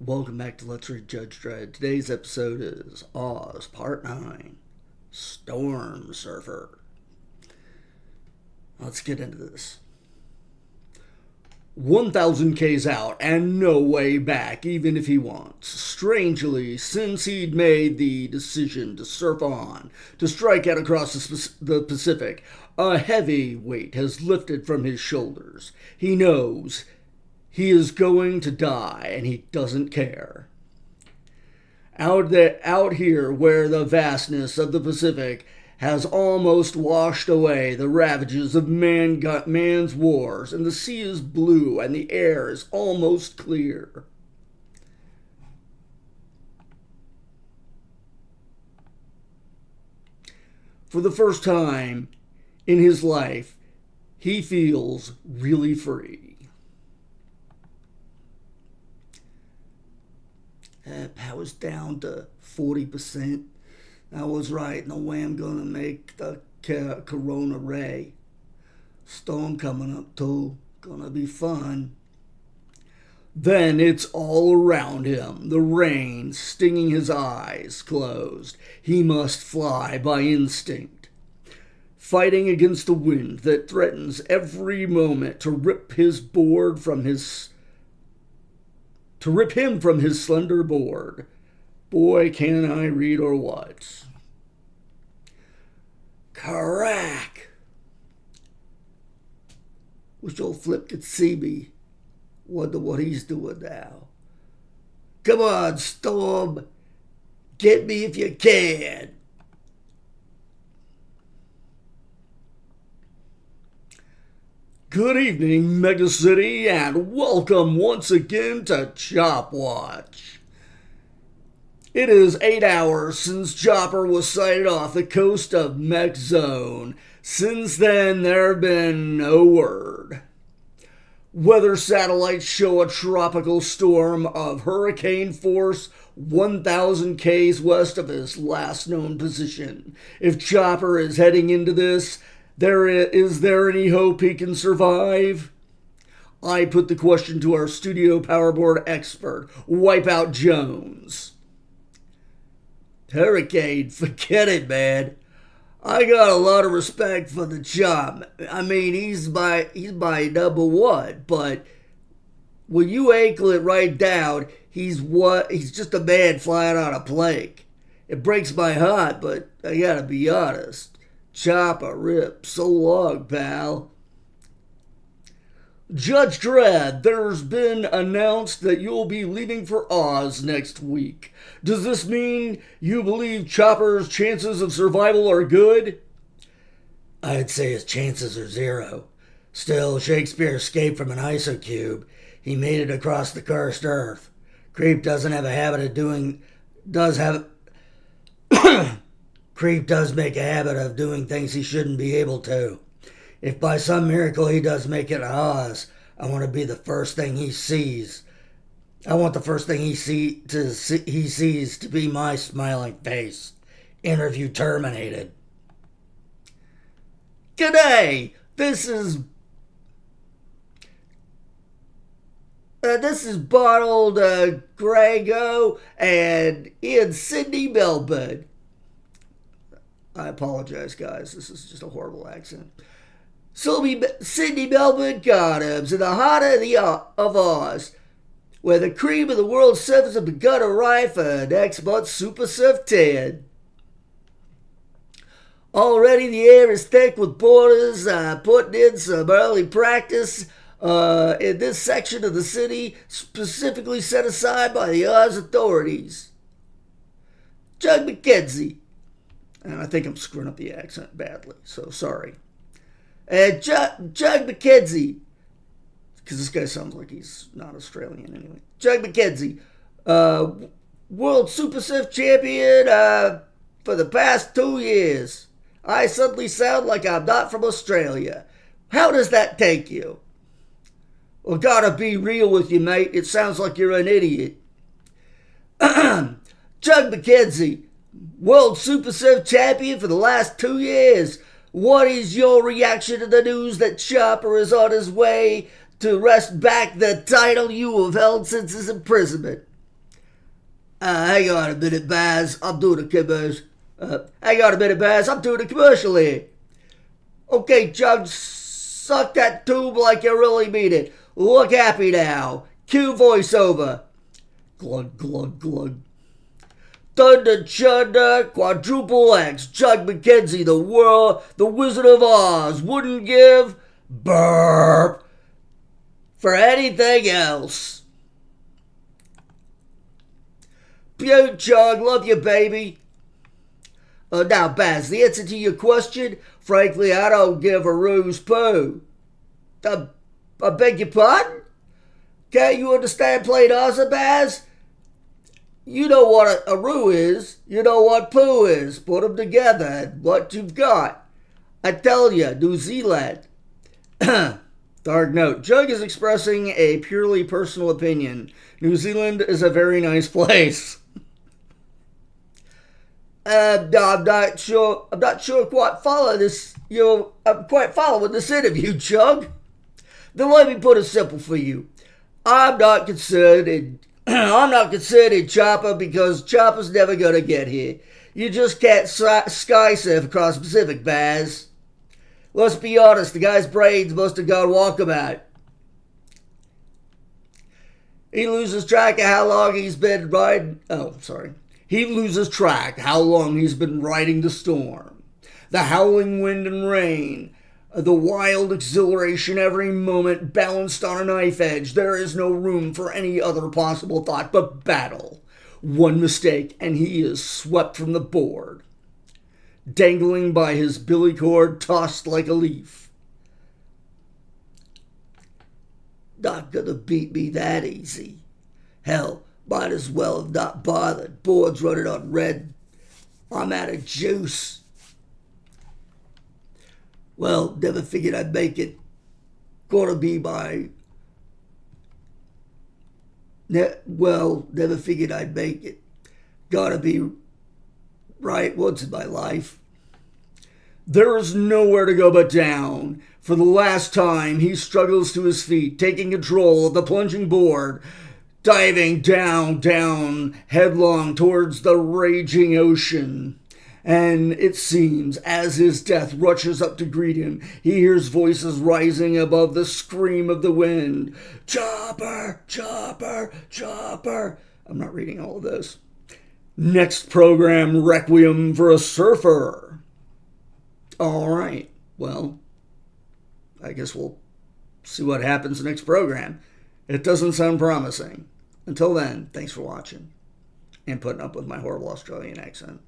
Welcome back to Let's Read Judge Dredd. Today's episode is Oz, Part 9, Storm Surfer. Let's get into this. 1,000 K's out and no way back, even if he wants. Strangely, since he'd made the decision to surf on, to strike out across the Pacific, a heavy weight has lifted from his shoulders. He knows he is going to die, and he doesn't care. Out here, where the vastness of the Pacific has almost washed away the ravages of man's wars, and the sea is blue, and the air is almost clear. For the first time in his life, he feels really free. Power's down to 40%. I was right. No way I'm going to make the Corona Ray. Storm coming up too. Gonna be fun. Then it's all around him. The rain stinging his eyes closed. He must fly by instinct. Fighting against the wind that threatens every moment to rip him from his slender board. Boy, can I read or what? Crack! Wish old Flip could see me. Wonder what he's doing now. Come on, Storm. Get me if you can. Good evening, Mega City, and welcome once again to Chop Watch. It is 8 hours since Chopper was sighted off the coast of Mech Zone. Since then, there have been no word. Weather satellites show a tropical storm of hurricane force 1,000 Ks west of his last known position. If Chopper is heading into this, is there any hope he can survive? I put the question to our studio powerboard expert, Wipeout Jones. Hurricane, forget it, man. I got a lot of respect for the Chop. I mean, he's my number one, but when you ankle it right down, he's just a man flying on a plank. It breaks my heart, but I gotta be honest. Chopper rip, so long, pal. Judge Dredd, there's been announced that you'll be leaving for Oz next week. Does this mean you believe Chopper's chances of survival are good? I'd say his chances are zero. Still, Shakespeare escaped from an isocube. He made it across the cursed earth. Creep does make a habit of doing things he shouldn't be able to. If by some miracle he does make it to Oz, I want to be the first thing he sees. I want the first thing he sees to be my smiling face. Interview terminated. G'day! This is bottled Grego and in Sydney, Melbourne. I apologize, guys. This is just a horrible accent. Sydney, Melbourne Gardens in the heart of Oz, where the cream of the world surfers have begun to arrive for next month's Super Surf 10. Already the air is thick with boarders putting in some early practice in this section of the city specifically set aside by the Oz authorities. Jug McKenzie. And I think I'm screwing up the accent badly, so sorry. Jug McKenzie, because this guy sounds like he's not Australian anyway. Jug McKenzie, World Super Surf Champion for the past 2 years. I suddenly sound like I'm not from Australia. How does that take you? Well, gotta be real with you, mate. It sounds like you're an idiot. Jug McKenzie, World Super Surf Champion for the last 2 years. What is your reaction to the news that Chopper is on his way to wrest back the title you have held since his imprisonment. Hang on a minute, Baz. I'm doing a commercial. Hang on a minute, Baz. I'm doing a commercial here. Okay, Jug, suck that tube like you really mean it. Look happy now. Cue voiceover. Glug, glug, glug. Thunder, Chunder, Quadruple X, Jug McKenzie, the Wizard of Oz, wouldn't give burp for anything else. Pew, Jug, love you, baby. Now, Baz, the answer to your question, frankly, I don't give a roo's poo. I beg your pardon? Can't you understand plain Oz, Baz? You know what a roo is. You know what poo is. Put them together and what you've got. I tell you, New Zealand. Dark note. Jug is expressing a purely personal opinion. New Zealand is a very nice place. I'm not sure quite follow this. I'm quite following this interview, Jug. Then let me put it simple for you. I'm not concerned in Chopper because Chopper's never gonna get here. You just can't sky surf across the Pacific, Baz. Let's be honest, the guy's brains must have gone walkabout. He loses track of how long he's been riding. He loses track how long he's been riding the storm. The howling wind and rain. The wild exhilaration every moment balanced on a knife edge. There is no room for any other possible thought but battle. One mistake and he is swept from the board. Dangling by his billy cord, tossed like a leaf. Not gonna beat me that easy. Hell, might as well have not bothered. Board's running on red. I'm out of juice. Well, never figured I'd make it. Never figured I'd make it. Gotta be right once in my life. There is nowhere to go but down. For the last time, he struggles to his feet, taking control of the plunging board, diving down, headlong towards the raging ocean. And it seems, as his death rushes up to greet him, he hears voices rising above the scream of the wind. Chopper, Chopper, Chopper. I'm not reading all of those. Next program, Requiem for a Surfer. All right, well, I guess we'll see what happens next program. It doesn't sound promising. Until then, thanks for watching and putting up with my horrible Australian accent.